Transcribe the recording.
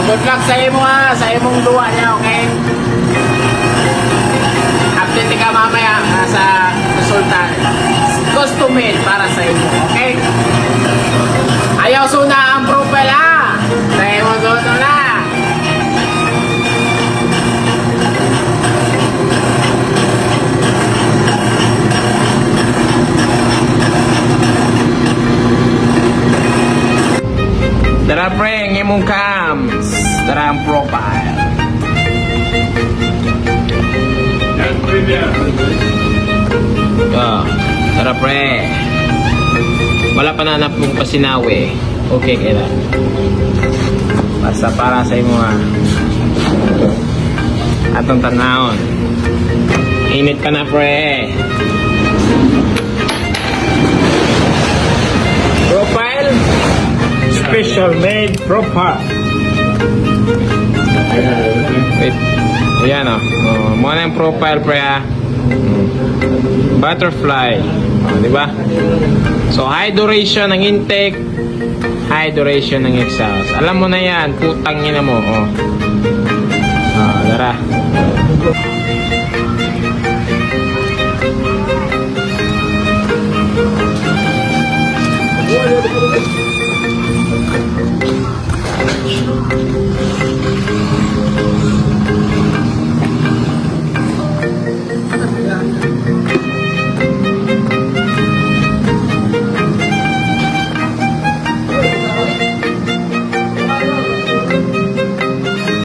Good luck sa imo ha, sa imong duwa niya, okay? Update ka mamaya sa resulta. Custom made para sa imo, okay? Ayaw suna ang profile ha! Sa imong duwa na! Dara pre, ang imong cams. Dara ang profile. Dara pre. Wala pa nanap mong pasinawi. Okay kaya. Basta para sa imo ha. Atong tanahon. Init ka na pre. Profile. Special made profile. Wait. Ayan o. Muna yung profile pre ha. Butterfly. Diba? So high duration ng intake, high duration ng exhaust. Alam mo na yan. Putang ina mo. Dara.